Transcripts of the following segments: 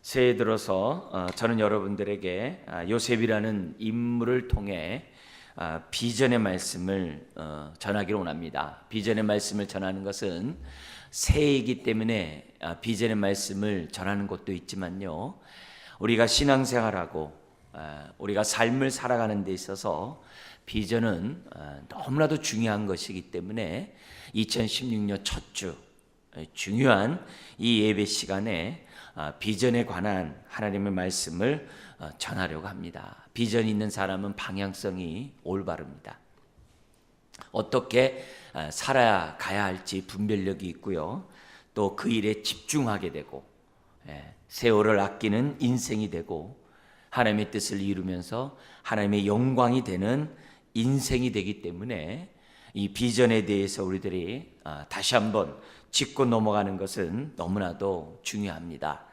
새해 들어서 저는 여러분들에게 요셉이라는 인물을 통해 비전의 말씀을 전하기로 원합니다. 비전의 말씀을 전하는 것은 새해이기 때문에 비전의 말씀을 전하는 것도 있지만요, 우리가 신앙생활하고 우리가 삶을 살아가는 데 있어서 비전은 너무나도 중요한 것이기 때문에 2016년 첫 주 중요한 이 예배 시간에 비전에 관한 하나님의 말씀을 전하려고 합니다. 비전이 있는 사람은 방향성이 올바릅니다. 어떻게 살아가야 할지 분별력이 있고요, 또 그 일에 집중하게 되고 세월을 아끼는 인생이 되고 하나님의 뜻을 이루면서 하나님의 영광이 되는 인생이 되기 때문에 이 비전에 대해서 우리들이 다시 한번 짚고 넘어가는 것은 너무나도 중요합니다.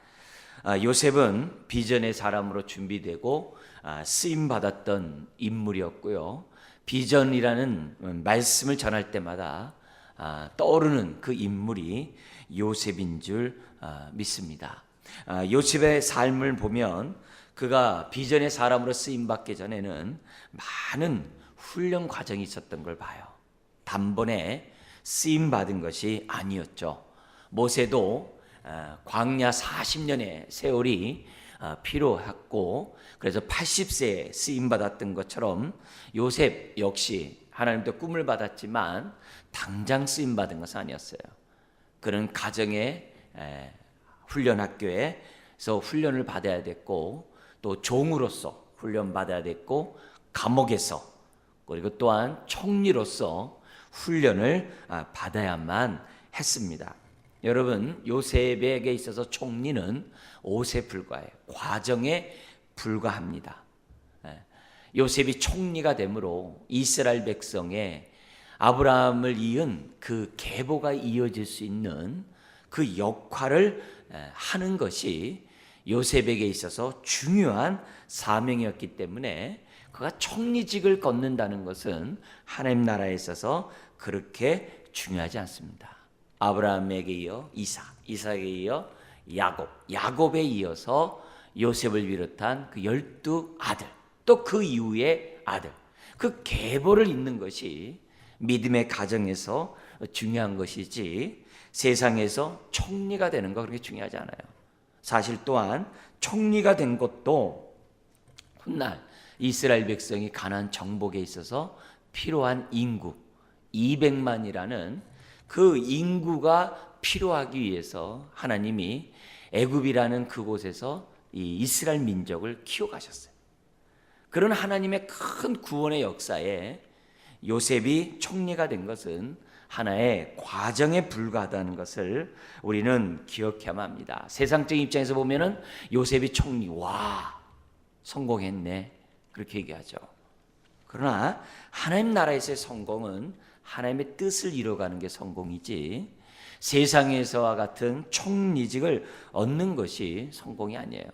요셉은 비전의 사람으로 준비되고 쓰임받았던 인물이었고요, 비전이라는 말씀을 전할 때마다 떠오르는 그 인물이 요셉인 줄 믿습니다. 요셉의 삶을 보면 그가 비전의 사람으로 쓰임받기 전에는 많은 훈련 과정이 있었던 걸 봐요. 단번에 쓰임받은 것이 아니었죠. 모세도 광야 40년의 세월이 필요했고, 그래서 80세에 쓰임받았던 것처럼 요셉 역시 하나님도 꿈을 받았지만 당장 쓰임받은 것은 아니었어요. 그는 가정의 훈련학교에서 훈련을 받아야 됐고, 또 종으로서 훈련받아야 됐고, 감옥에서, 그리고 또한 총리로서 훈련을 받아야만 했습니다. 여러분, 요셉에게 있어서 총리는 옷에 불과해요. 과정에 불과합니다. 요셉이 총리가 되므로 이스라엘 백성의 아브라함을 이은 그 계보가 이어질 수 있는 그 역할을 하는 것이 요셉에게 있어서 중요한 사명이었기 때문에 그가 총리직을 걷는다는 것은 하나님 나라에 있어서 그렇게 중요하지 않습니다. 아브라함에게 이어 이삭, 이삭에 이어 야곱, 야곱에 이어서 요셉을 비롯한 그 12아들, 또 그 이후의 아들, 그 계보를 잇는 것이 믿음의 가정에서 중요한 것이지 세상에서 총리가 되는 거 그렇게 중요하지 않아요. 사실 또한 총리가 된 것도 훗날 이스라엘 백성이 가나안 정복에 있어서 필요한 인구 200만이라는 그 인구가 필요하기 위해서 하나님이 애굽이라는 그곳에서 이 이스라엘 민족을 키워가셨어요. 그런 하나님의 큰 구원의 역사에 요셉이 총리가 된 것은 하나의 과정에 불과하다는 것을 우리는 기억해야만 합니다. 세상적인 입장에서 보면은 요셉이 총리, 와, 성공했네, 그렇게 얘기하죠. 그러나 하나님 나라에서의 성공은 하나님의 뜻을 이뤄가는 게 성공이지 세상에서와 같은 총리직을 얻는 것이 성공이 아니에요.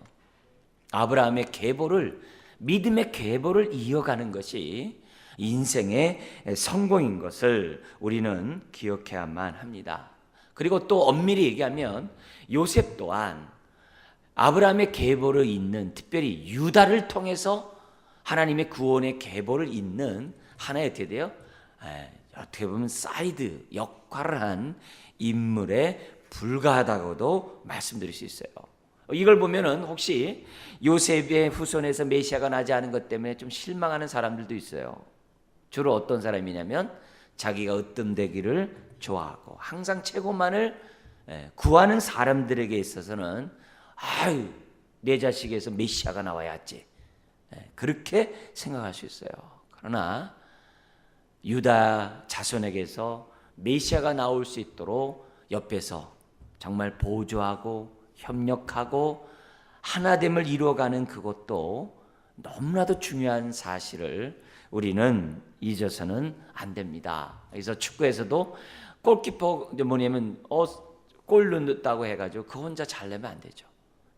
아브라함의 계보를, 믿음의 계보를 이어가는 것이 인생의 성공인 것을 우리는 기억해야만 합니다. 그리고 또 엄밀히 얘기하면 요셉 또한 아브라함의 계보를 잇는, 특별히 유다를 통해서 하나님의 구원의 계보를 잇는 하나의 어떻게 돼요? 어떻게 보면 사이드 역할을 한 인물에 불과하다고도 말씀드릴 수 있어요. 이걸 보면은 혹시 요셉의 후손에서 메시아가 나지 않은 것 때문에 좀 실망하는 사람들도 있어요. 주로 어떤 사람이냐면 자기가 으뜸되기를 좋아하고 항상 최고만을 구하는 사람들에게 있어서는 아유, 내 자식에서 메시아가 나와야지, 그렇게 생각할 수 있어요. 그러나 유다 자손에게서 메시아가 나올 수 있도록 옆에서 정말 보조하고 협력하고 하나됨을 이루어가는 그것도 너무나도 중요한 사실을 우리는 잊어서는 안 됩니다. 그래서 축구에서도 골키퍼 뭐냐면 골 넣었다고 해가지고 그 혼자 잘 내면 안 되죠.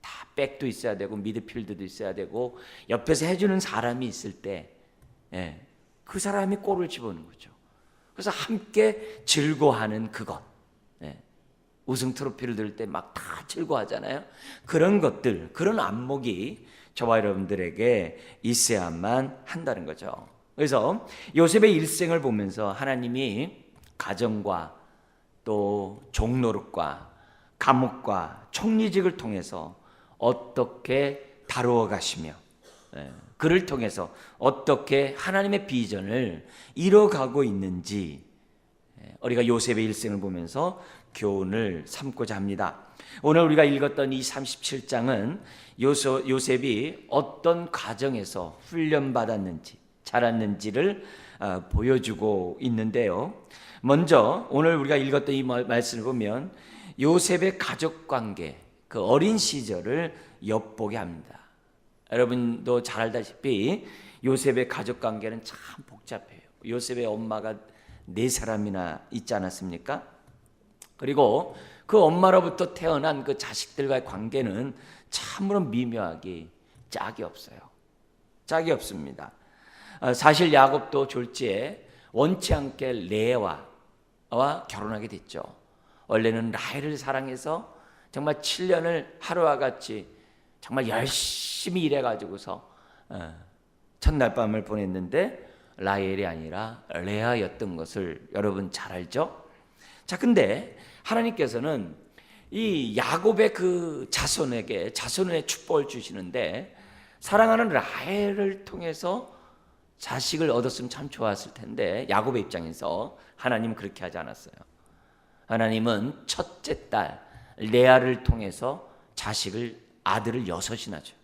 다 백도 있어야 되고 미드필드도 있어야 되고 옆에서 해주는 사람이 있을 때 그 사람이 골을 집어넣는 거죠. 그래서 함께 즐거워하는 그것, 우승 트로피를 들 때 막 다 즐거워하잖아요. 그런 것들, 그런 안목이 저와 여러분들에게 있어야만 한다는 거죠. 그래서 요셉의 일생을 보면서 하나님이 가정과 또 종노릇과 감옥과 총리직을 통해서 어떻게 다루어 가시며 그를 통해서 어떻게 하나님의 비전을 이뤄가고 있는지 우리가 요셉의 일생을 보면서 교훈을 삼고자 합니다. 오늘 우리가 읽었던 이 37장은 요셉이 어떤 과정에서 훈련받았는지 자랐는지를 보여주고 있는데요. 먼저 오늘 우리가 읽었던 이 말씀을 보면 요셉의 가족관계, 그 어린 시절을 엿보게 합니다. 여러분도 잘 알다시피 요셉의 가족관계는 참 복잡해요. 요셉의 엄마가 4사람이나 있지 않았습니까? 그리고 그 엄마로부터 태어난 그 자식들과의 관계는 참으로 미묘하게 짝이 없어요. 짝이 없습니다. 사실 야곱도 졸지에 원치 않게 레아와 결혼하게 됐죠. 원래는 라헬을 사랑해서 정말 7년을 하루와 같이 정말 열심히 일해가지고서 첫날 밤을 보냈는데 라헬이 아니라 레아였던 것을 여러분 잘 알죠? 자, 근데 하나님께서는 이 야곱의 그 자손의 축복을 주시는데 사랑하는 라헬을 통해서 자식을 얻었으면 참 좋았을 텐데 야곱의 입장에서 하나님은 그렇게 하지 않았어요. 하나님은 첫째 딸 레아를 통해서 아들을 6이나 줘요.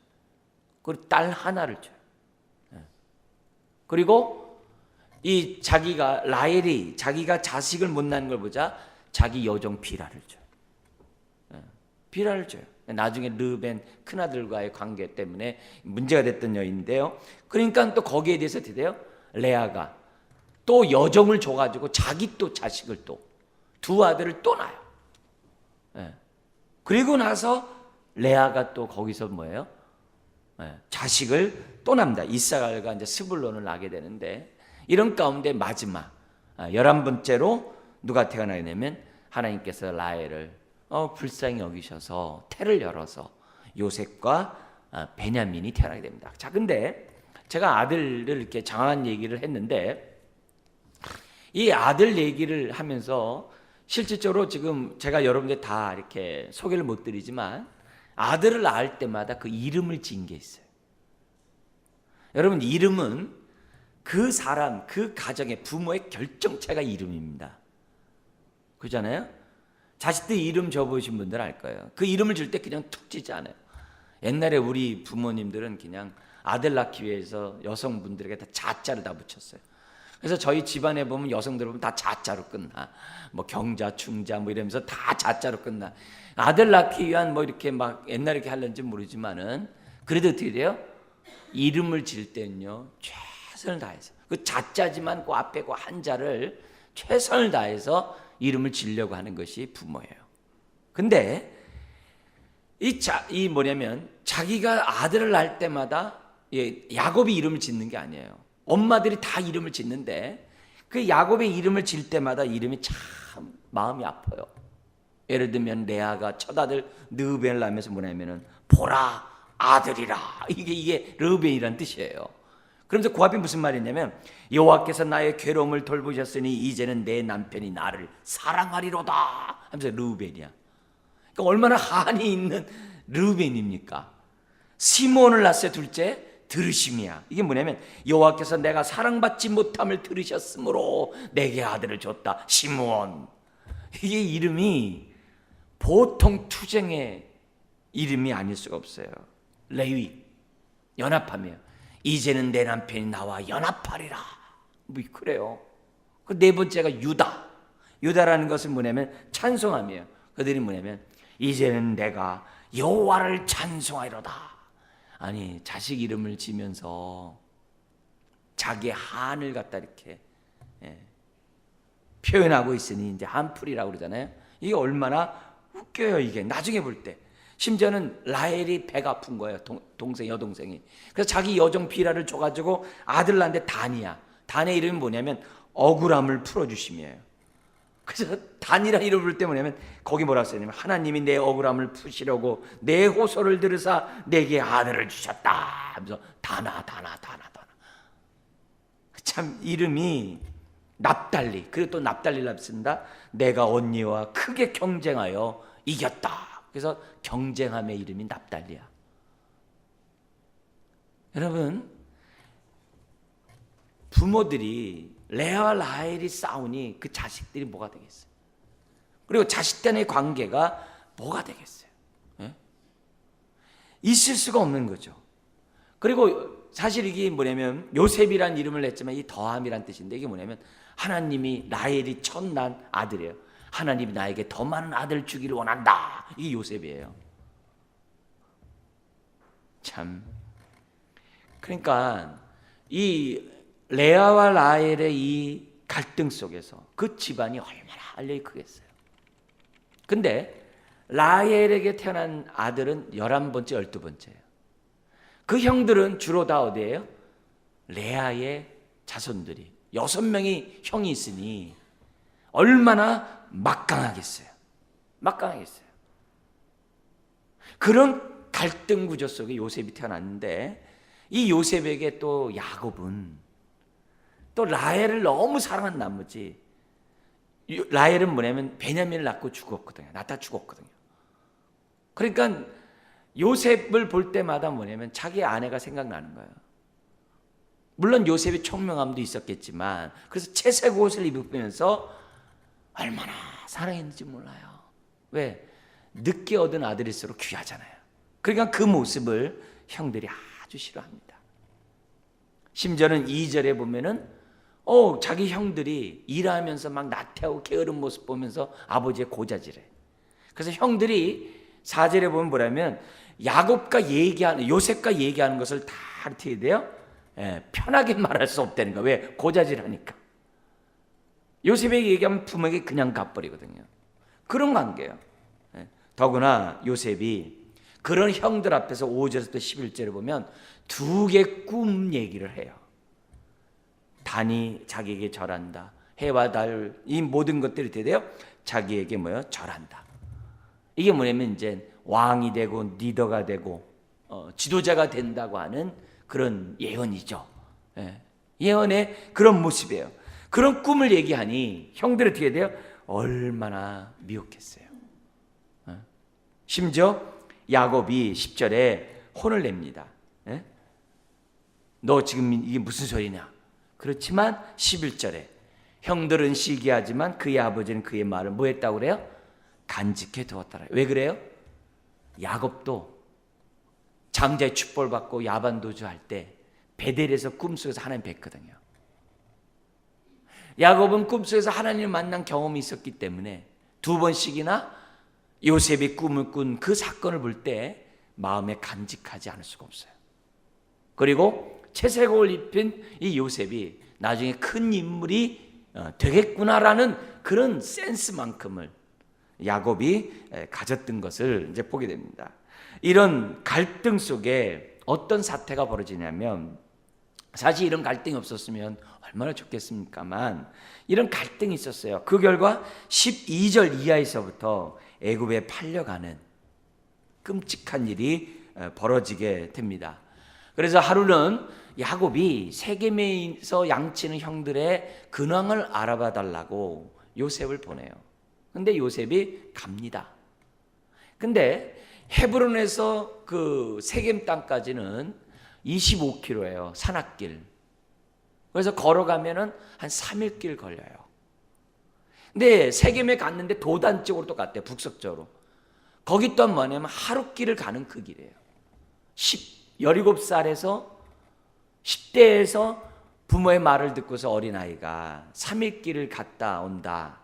그리고 딸 하나를 줘요. 그리고 이 라헬이 자기가 자식을 못 낳는 걸 보자 자기 여종 비라를 줘요. 비라를 줘요. 나중에 르벤 큰아들과의 관계 때문에 문제가 됐던 여인인데요. 그러니까 또 거기에 대해서 어떻게 돼요? 레아가 또 여종을 줘가지고 자기 또 자식을 또 두 아들을 또 낳아요. 그리고 나서 레아가 또 거기서 뭐예요? 자식을 또 낳습니다. 이사갈과 이제 스불론을 낳게 되는데 이런 가운데 마지막 11번째로 누가 태어나게 되면 하나님께서 라헬을 불쌍히 여기셔서 태를 열어서 요셉과 베냐민이 태어나게 됩니다. 자, 근데 제가 아들을 이렇게 장황한 얘기를 했는데 이 아들 얘기를 하면서 실질적으로 지금 제가 여러분들 다 이렇게 소개를 못 드리지만 아들을 낳을 때마다 그 이름을 지은 게 있어요. 여러분, 이름은 그 사람, 그 가정의 부모의 결정체가 이름입니다. 그렇잖아요? 자식들 이름 줘보신 분들 알 거예요. 그 이름을 줄 때 그냥 툭 지지 않아요. 옛날에 우리 부모님들은 그냥 아들 낳기 위해서 여성분들에게 다 자자를 다 붙였어요. 그래서 저희 집안에 보면 여성들 보면 다 자자로 끝나. 뭐 경자, 충자 뭐 이러면서 다 자자로 끝나. 아들 낳기 위한 뭐 이렇게 막 옛날에 이렇게 하는지 모르지만은 그래도 어떻게 돼요? 이름을 질 때는요 최선을 다해서 그 자자지만 그 앞에 그 한자를 최선을 다해서 이름을 지려고 하는 것이 부모예요. 근데 이 뭐냐면 자기가 아들을 낳을 때마다 야곱이 이름을 짓는 게 아니에요. 엄마들이 다 이름을 짓는데 그 야곱의 이름을 질 때마다 이름이 참 마음이 아파요. 예를 들면 레아가 첫 아들 르벤을 낳으면서 뭐냐면은 보라 아들이라 이게 르벤이란 뜻이에요. 그러면서 그 앞에 무슨 말이냐면 여호와께서 나의 괴로움을 돌보셨으니 이제는 내 남편이 나를 사랑하리로다 하면서 르벤이야. 그러니까 얼마나 한이 있는 르벤입니까? 시몬을 낳았어요. 둘째 드르심이야. 이게 뭐냐면 여호와께서 내가 사랑받지 못함을 들으셨으므로 내게 아들을 줬다. 시므온. 이게 이름이 보통 투쟁의 이름이 아닐 수가 없어요. 레위 연합하며 이제는 내 남편이 나와 연합하리라. 뭐 그래요. 그 네 번째가 유다라는 것은 뭐냐면 찬송함이에요. 그들이 뭐냐면 이제는 내가 여호와를 찬송하리로다. 아니 자식 이름을 지면서 자기의 한을 갖다 이렇게 표현하고 있으니 이제 한풀이라고 그러잖아요. 이게 얼마나 웃겨요. 이게 나중에 볼 때 심지어는 라헬이 배가 아픈 거예요. 여동생이. 그래서 자기 여종 비라를 줘가지고 아들 낳는데 단이야. 단의 이름이 뭐냐면 억울함을 풀어주심이에요. 그래서 단이라 이름을 부를 때 뭐냐면 거기 뭐라고 써있냐면 하나님이 내 억울함을 푸시려고 내 호소를 들으사 내게 아들을 주셨다 하면서 다나. 참 이름이 납달리. 그리고 또 납달리를 쓴다. 내가 언니와 크게 경쟁하여 이겼다. 그래서 경쟁함의 이름이 납달리야. 여러분, 부모들이 레아와 라헬이 싸우니 그 자식들이 뭐가 되겠어요? 그리고 자식 간의 관계가 뭐가 되겠어요? 예? 있을 수가 없는 거죠. 그리고 사실 이게 뭐냐면 요셉이란 이름을 냈지만 이 더함이란 뜻인데 이게 뭐냐면 하나님이 라헬이 첫 난 아들이에요. 하나님이 나에게 더 많은 아들 주기를 원한다. 이게 요셉이에요. 참. 그러니까 이 레아와 라헬의 이 갈등 속에서 그 집안이 얼마나 알력이 크겠어요. 근데 라헬에게 태어난 아들은 11번째, 12번째예요. 그 형들은 주로 다 어디예요? 레아의 자손들이 6명이 형이 있으니 얼마나 막강하겠어요. 막강하겠어요. 그런 갈등 구조 속에 요셉이 태어났는데 이 요셉에게 또 야곱은 또 라헬을 너무 사랑한 나머지 라헬은 뭐냐면 베냐민을 낳고 죽었거든요. 낳다 죽었거든요. 그러니까 요셉을 볼 때마다 뭐냐면 자기 아내가 생각나는 거예요. 물론 요셉의 총명함도 있었겠지만 그래서 채색 옷을 입으면서 얼마나 사랑했는지 몰라요. 왜? 늦게 얻은 아들일수록 귀하잖아요. 그러니까 그 모습을 형들이 아주 싫어합니다. 심지어는 2절에 보면은 자기 형들이 일하면서 막 나태하고 게으른 모습 보면서 아버지의 고자질해. 그래서 형들이 4절에 보면 뭐냐면 야곱과 얘기하는 요셉과 얘기하는 것을 다 어떻게 돼요? 편하게 말할 수 없다는 거. 왜? 고자질하니까. 요셉에게 얘기하면 부모에게 그냥 갚버리거든요. 그런 관계예요. 더구나 요셉이 그런 형들 앞에서 5절에서 11절에 보면 2개 꿈 얘기를 해요. 단이 자기에게 절한다. 해와 달 이 모든 것들이 어떻게 돼요? 자기에게 절한다. 이게 뭐냐면 이제 왕이 되고 리더가 되고 지도자가 된다고 하는 그런 예언이죠. 예언의 그런 모습이에요. 그런 꿈을 얘기하니 형들이 어떻게 돼요? 얼마나 미혹했어요. 심지어 야곱이 10절에 혼을 냅니다. 너 지금 이게 무슨 소리냐? 그렇지만 11절에 형들은 시기하지만 그의 아버지는 그의 말을 뭐 했다고 그래요? 간직해 두었더라. 왜 그래요? 야곱도 장자의 축복을 받고 야반도주할 때 베델에서 꿈속에서 하나님 뵀거든요. 야곱은 꿈속에서 하나님을 만난 경험이 있었기 때문에 2번씩이나 요셉이 꿈을 꾼 그 사건을 볼 때 마음에 간직하지 않을 수가 없어요. 그리고 채색옷을 입힌 이 요셉이 나중에 큰 인물이 되겠구나라는 그런 센스만큼을 야곱이 가졌던 것을 이제 보게 됩니다. 이런 갈등 속에 어떤 사태가 벌어지냐면 사실 이런 갈등이 없었으면 얼마나 좋겠습니까만 이런 갈등이 있었어요. 그 결과 12절 이하에서부터 애굽에 팔려가는 끔찍한 일이 벌어지게 됩니다. 그래서 하루는 야곱이 세겜에서 양치는 형들의 근황을 알아봐 달라고 요셉을 보내요. 근데 요셉이 갑니다. 근데 헤브론에서 그 세겜 땅까지는 25km예요. 산악길. 그래서 걸어가면은 한 3일 길 걸려요. 근데 세겜에 갔는데 도단 쪽으로 또 갔대요. 북서쪽으로. 거기 또한 뭐냐면 하루 길을 가는 그 길이에요. 17살에서 10대에서 부모의 말을 듣고서 어린아이가 3일 길을 갔다 온다.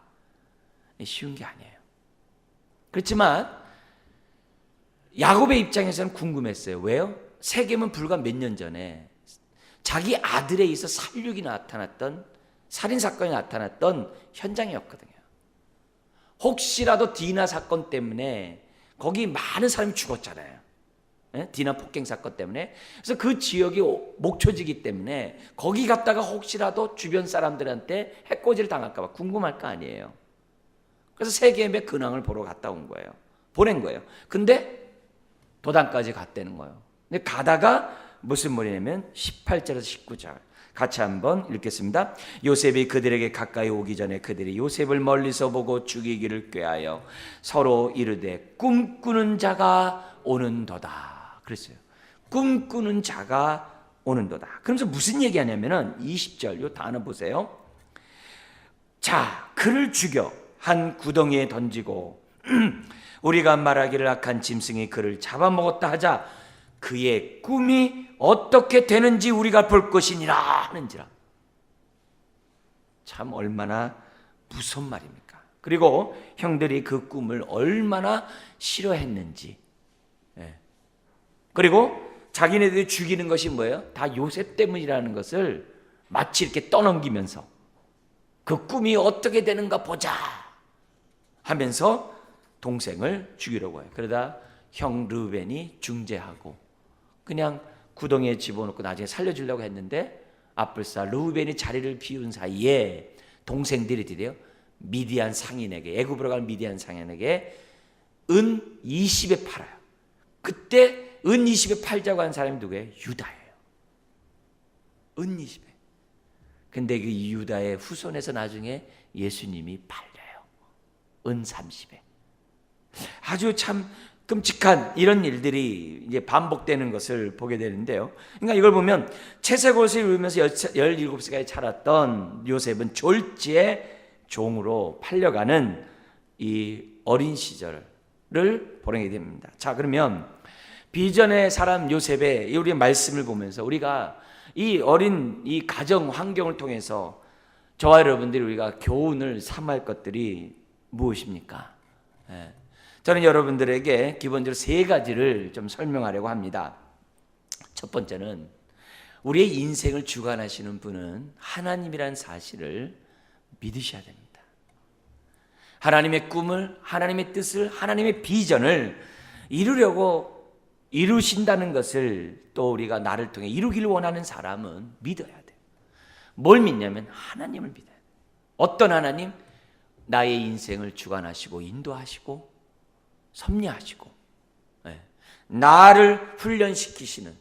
쉬운 게 아니에요. 그렇지만 야곱의 입장에서는 궁금했어요. 왜요? 세겜은 불과 몇 년 전에 자기 아들에 의해서 살육이 나타났던 살인사건이 나타났던 현장이었거든요. 혹시라도 디나 사건 때문에 거기 많은 사람이 죽었잖아요. 디나 폭행 사건 때문에. 그래서 그 지역이 목초지기 때문에 거기 갔다가 혹시라도 주변 사람들한테 해코지를 당할까 봐 궁금할 거 아니에요. 그래서 세겜의 근황을 보러 갔다 온 거예요. 보낸 거예요. 근데 도단까지 갔다는 거예요. 근데 가다가 무슨 말이냐면 18절에서 19절 같이 한번 읽겠습니다. 요셉이 그들에게 가까이 오기 전에 그들이 요셉을 멀리서 보고 죽이기를 꾀하여 서로 이르되 꿈꾸는 자가 오는도다 그랬어요. 꿈꾸는 자가 오는도다. 그러면서 무슨 얘기하냐면은 20절 요 단어 보세요. 자, 그를 죽여 한 구덩이에 던지고 우리가 말하기를 악한 짐승이 그를 잡아먹었다 하자 그의 꿈이 어떻게 되는지 우리가 볼 것이니라 하는지라. 참 얼마나 무서운 말입니까? 그리고 형들이 그 꿈을 얼마나 싫어했는지. 그리고 자기네들이 죽이는 것이 뭐예요? 다 요셉 때문이라는 것을 마치 이렇게 떠넘기면서 그 꿈이 어떻게 되는가 보자 하면서 동생을 죽이려고 해요. 그러다 형 르벤이 중재하고 그냥 구덩이에 집어넣고 나중에 살려주려고 했는데 아뿔싸 르벤이 자리를 비운 사이에 동생들이 드디어 미디안 상인에게 애굽으로 갈 미디안 상인에게 은 20에 팔아요. 그때 은 20에 팔자고 한 사람이 누구예요? 유다예요. 은 20에. 근데 그 유다의 후손에서 나중에 예수님이 팔려요. 은 30에. 아주 참 끔찍한 이런 일들이 이제 반복되는 것을 보게 되는데요. 그러니까 이걸 보면 채색옷을 입으면서 17살까지 자랐던 요셉은 졸지에 종으로 팔려가는 이 어린 시절을 보내게 됩니다. 자, 그러면 비전의 사람 요셉의 우리의 말씀을 보면서 우리가 이 어린 이 가정 환경을 통해서 저와 여러분들이 우리가 교훈을 삼할 것들이 무엇입니까? 저는 여러분들에게 기본적으로 세 가지를 좀 설명하려고 합니다. 첫 번째는 우리의 인생을 주관하시는 분은 하나님이라는 사실을 믿으셔야 됩니다. 하나님의 꿈을, 하나님의 뜻을, 하나님의 비전을 이루신다는 것을 또 우리가 나를 통해 이루기를 원하는 사람은 믿어야 돼요. 뭘 믿냐면 하나님을 믿어야 돼요. 어떤 하나님? 나의 인생을 주관하시고 인도하시고 섭리하시고 나를 훈련시키시는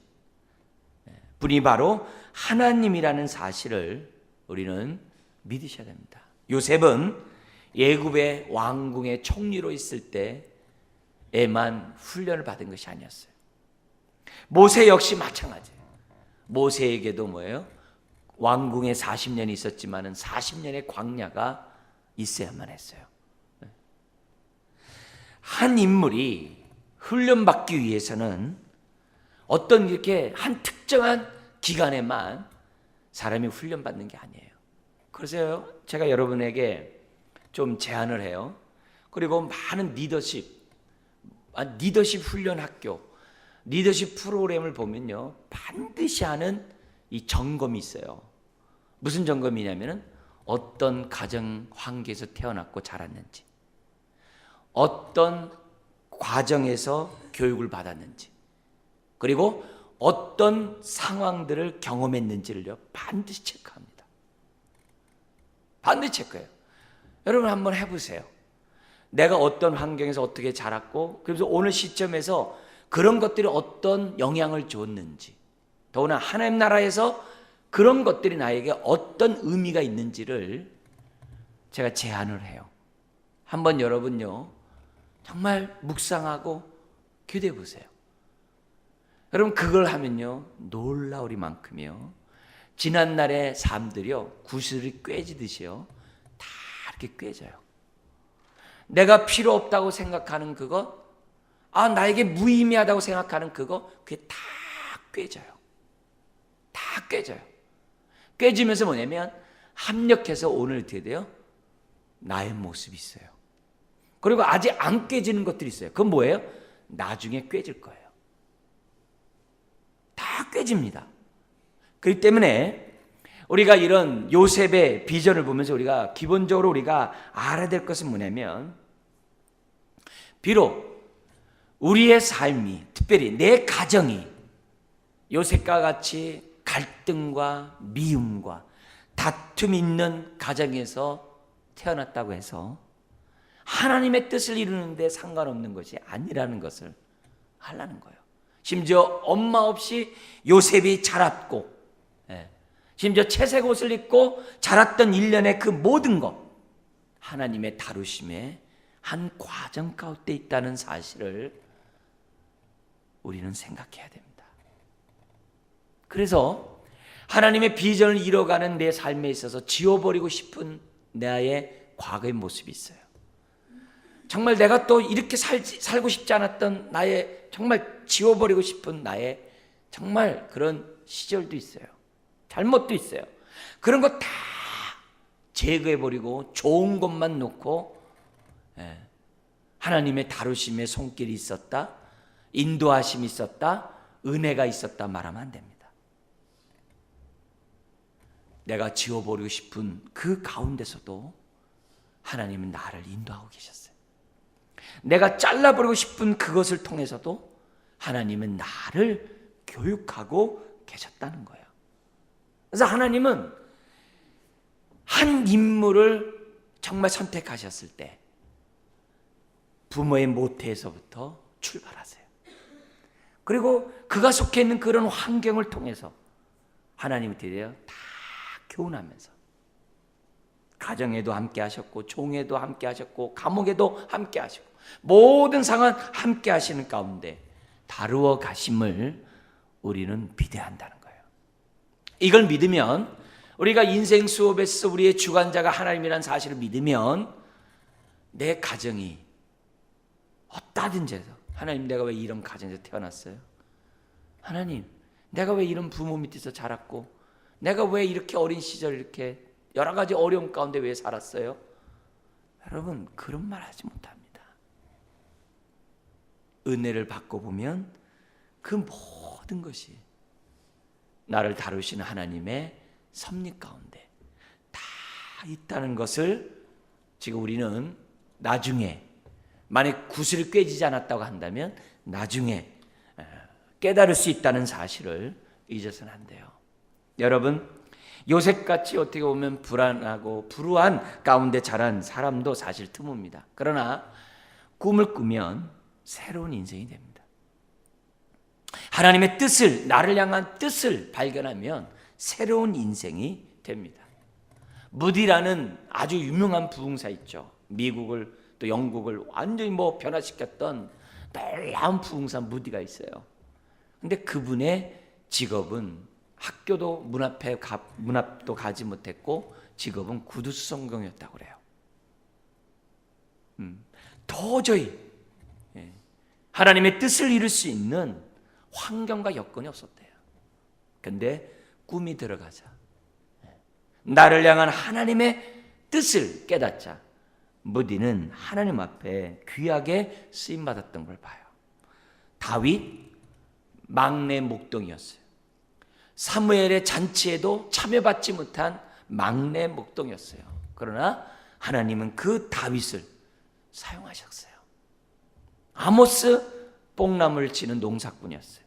분이 바로 하나님이라는 사실을 우리는 믿으셔야 됩니다. 요셉은 애굽의 왕궁의 총리로 있을 때에만 훈련을 받은 것이 아니었어요. 모세 역시 마찬가지예요. 모세에게도 뭐예요? 왕궁에 40년이 있었지만은 40년의 광야가 있어야만 했어요. 한 인물이 훈련받기 위해서는 어떤 이렇게 한 특정한 기간에만 사람이 훈련받는 게 아니에요. 그래서 제가 여러분에게 좀 제안을 해요. 그리고 많은 리더십 훈련 학교, 리더십 프로그램을 보면요, 반드시 하는 이 점검이 있어요. 무슨 점검이냐면은 어떤 가정 환경에서 태어났고 자랐는지, 어떤 과정에서 교육을 받았는지, 그리고 어떤 상황들을 경험했는지를요 반드시 체크합니다. 반드시 체크해요. 여러분 한번 해보세요. 내가 어떤 환경에서 어떻게 자랐고, 그래서 오늘 시점에서 그런 것들이 어떤 영향을 줬는지, 더구나 하나님 나라에서 그런 것들이 나에게 어떤 의미가 있는지를 제가 제안을 해요. 한번 여러분요 정말 묵상하고 기도해 보세요. 여러분 그걸 하면요 놀라우리만큼이요 지난날의 삶들이요 구슬이 꿰지듯이요 다 이렇게 꿰져요. 내가 필요 없다고 생각하는 그것, 나에게 무의미하다고 생각하는 그거, 그게 다 꿰져요. 다 꿰져요. 꿰지면서 뭐냐면 합력해서 오늘 어떻게 돼요? 나의 모습이 있어요. 그리고 아직 안 꿰지는 것들이 있어요. 그건 뭐예요? 나중에 꿰질 거예요. 다 꿰집니다. 그렇기 때문에 우리가 이런 요셉의 비전을 보면서 우리가 기본적으로 우리가 알아야 될 것은 뭐냐면, 비록 우리의 삶이, 특별히 내 가정이 요셉과 같이 갈등과 미움과 다툼이 있는 가정에서 태어났다고 해서 하나님의 뜻을 이루는데 상관없는 것이 아니라는 것을 하려는 거예요. 심지어 엄마 없이 요셉이 자랐고, 심지어 채색 옷을 입고 자랐던 일련의 그 모든 것, 하나님의 다루심의 한 과정 가운데 있다는 사실을 우리는 생각해야 됩니다. 그래서 하나님의 비전을 이뤄가는 내 삶에 있어서 지워버리고 싶은 나의 과거의 모습이 있어요. 정말 내가 또 이렇게 살고 싶지 않았던 나의, 정말 지워버리고 싶은 나의 정말 그런 시절도 있어요. 잘못도 있어요. 그런 거 다 제거해버리고 좋은 것만 놓고 하나님의 다루심의 손길이 있었다, 인도하심이 있었다, 은혜가 있었다 말하면 안 됩니다. 내가 지워버리고 싶은 그 가운데서도 하나님은 나를 인도하고 계셨어요. 내가 잘라버리고 싶은 그것을 통해서도 하나님은 나를 교육하고 계셨다는 거예요. 그래서 하나님은 한 인물을 정말 선택하셨을 때 부모의 모태에서부터 출발하세요. 그리고 그가 속해 있는 그런 환경을 통해서 하나님이 드디어 다 교훈하면서 가정에도 함께 하셨고, 종에도 함께 하셨고, 감옥에도 함께 하시고, 모든 상황 함께 하시는 가운데 다루어 가심을 우리는 비대한다는 거예요. 이걸 믿으면, 우리가 인생 수업에서 우리의 주관자가 하나님이라는 사실을 믿으면 내 가정이 어떠든지 해서, 하나님 내가 왜 이런 가정에서 태어났어요? 하나님 내가 왜 이런 부모 밑에서 자랐고, 내가 왜 이렇게 어린 시절 이렇게 여러 가지 어려움 가운데 왜 살았어요? 여러분, 그런 말 하지 못합니다. 은혜를 받고 보면 그 모든 것이 나를 다루시는 하나님의 섭리 가운데 다 있다는 것을 지금 우리는 나중에, 만약 구슬이 꿰지지 않았다고 한다면 나중에 깨달을 수 있다는 사실을 잊어서는 안 돼요. 여러분, 요셉같이 어떻게 보면 불안하고 불우한 가운데 자란 사람도 사실 드뭅니다. 그러나 꿈을 꾸면 새로운 인생이 됩니다. 하나님의 뜻을, 나를 향한 뜻을 발견하면 새로운 인생이 됩니다. 무디라는 아주 유명한 부흥사 있죠. 미국을 또 영국을 완전히 변화시켰던 놀라운 부흥사 무디가 있어요. 근데 그분의 직업은 학교도 문 앞도 가지 못했고 직업은 구두수성경이었다고 그래요. 도저히 하나님의 뜻을 이룰 수 있는 환경과 여건이 없었대요. 근데 꿈이 들어가자, 나를 향한 하나님의 뜻을 깨닫자, 무디는 하나님 앞에 귀하게 쓰임받았던 걸 봐요. 다윗 막내 목동이었어요. 사무엘의 잔치에도 참여받지 못한 막내 목동이었어요. 그러나 하나님은 그 다윗을 사용하셨어요. 아모스 뽕나무를 치는 농사꾼이었어요.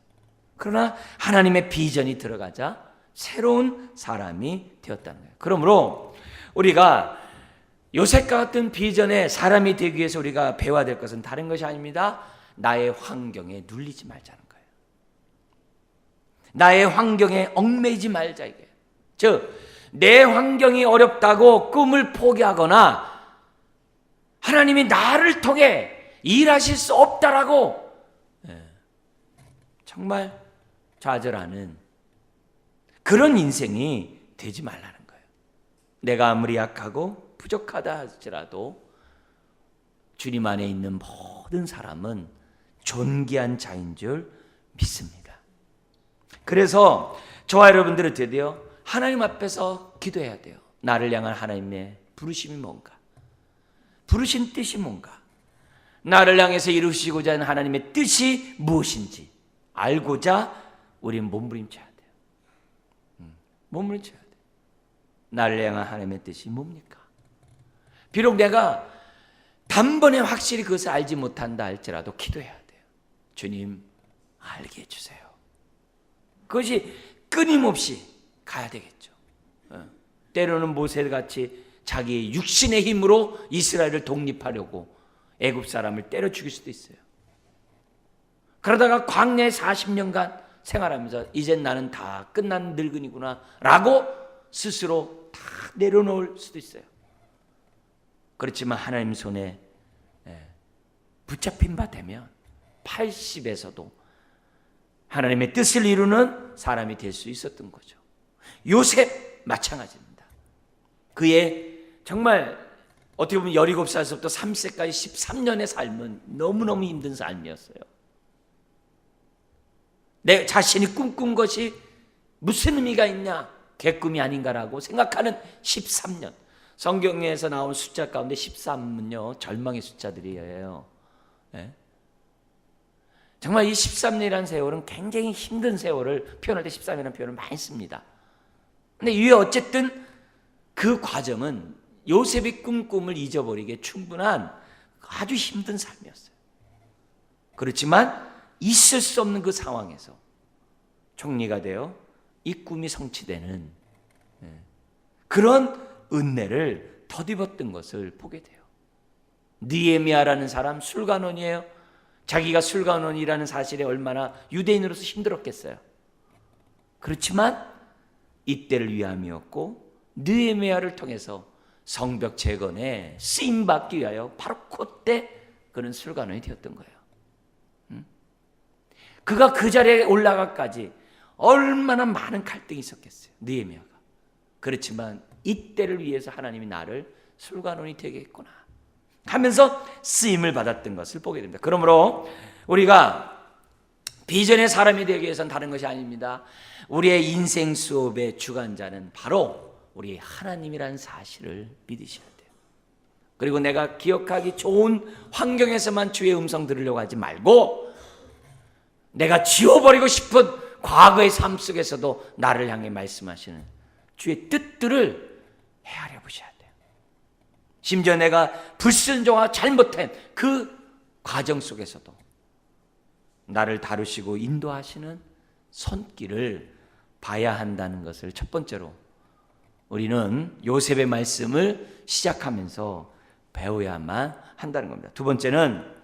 그러나 하나님의 비전이 들어가자 새로운 사람이 되었다는 거예요. 그러므로 우리가 요셉과 같은 비전의 사람이 되기 위해서 우리가 배워야 될 것은 다른 것이 아닙니다. 나의 환경에 눌리지 말자는 거예요. 나의 환경에 얽매이지 말자 이게. 즉, 내 환경이 어렵다고 꿈을 포기하거나 하나님이 나를 통해 일하실 수 없다라고 정말 좌절하는 그런 인생이 되지 말라는 거예요. 내가 아무리 약하고 부족하다 할지라도 주님 안에 있는 모든 사람은 존귀한 자인 줄 믿습니다. 그래서 저와 여러분들은 드디어 하나님 앞에서 기도해야 돼요. 나를 향한 하나님의 부르심이 뭔가, 부르신 뜻이 뭔가, 나를 향해서 이루시고자 하는 하나님의 뜻이 무엇인지 알고자 우리는 몸부림쳐야 돼요. 몸부림쳐야 돼요. 나를 향한 하나님의 뜻이 뭡니까? 비록 내가 단번에 확실히 그것을 알지 못한다 할지라도 기도해야 돼요. 주님, 알게 해주세요. 그것이 끊임없이 가야 되겠죠. 때로는 모세같이 자기 육신의 힘으로 이스라엘을 독립하려고 애굽 사람을 때려 죽일 수도 있어요. 그러다가 광야에 40년간 생활하면서 이젠 나는 다 끝난 늙은이구나 라고 스스로 다 내려놓을 수도 있어요. 그렇지만 하나님 손에 붙잡힌 바 되면 80에서도 하나님의 뜻을 이루는 사람이 될 수 있었던 거죠. 요셉 마찬가지입니다. 그의 정말 어떻게 보면 17살서부터 30세까지 13년의 삶은 너무너무 힘든 삶이었어요. 내 자신이 꿈꾼 것이 무슨 의미가 있냐, 개꿈이 아닌가라고 생각하는 13년. 성경에서 나온 숫자 가운데 13은요 절망의 숫자들이에요. 네? 정말 이 13년이라는 세월은 굉장히 힘든 세월을 표현할 때 13이라는 표현을 많이 씁니다. 근데 이게 어쨌든 그 과정은 요셉의 꿈을 잊어버리기에 충분한 아주 힘든 삶이었어요. 그렇지만 있을 수 없는 그 상황에서 총리가 되어 이 꿈이 성취되는 그런 은혜를 덧입었던 것을 보게 돼요. 느헤미야라는 사람 술관원이에요. 자기가 술관원이라는 사실에 얼마나 유대인으로서 힘들었겠어요. 그렇지만 이때를 위함이었고 느헤미야를 통해서 성벽 재건에 쓰임받기 위하여 바로 그때 그는 술관원이 되었던 거예요. 그가 그 자리에 올라가까지 얼마나 많은 갈등이 있었겠어요. 느헤미야가. 그렇지만 이때를 위해서 하나님이 나를 술관원이 되겠구나 하면서 쓰임을 받았던 것을 보게 됩니다. 그러므로 우리가 비전의 사람이 되기 위해서는 다른 것이 아닙니다. 우리의 인생 수업의 주관자는 바로 우리 하나님이라는 사실을 믿으셔야 돼요. 그리고 내가 기억하기 좋은 환경에서만 주의 음성 들으려고 하지 말고 내가 지워버리고 싶은 과거의 삶 속에서도 나를 향해 말씀하시는 주의 뜻들을 헤아려 보셔야 돼요. 심지어 내가 불순종하고 잘못한 그 과정 속에서도 나를 다루시고 인도하시는 손길을 봐야 한다는 것을 첫 번째로 우리는 요셉의 말씀을 시작하면서 배워야만 한다는 겁니다. 두 번째는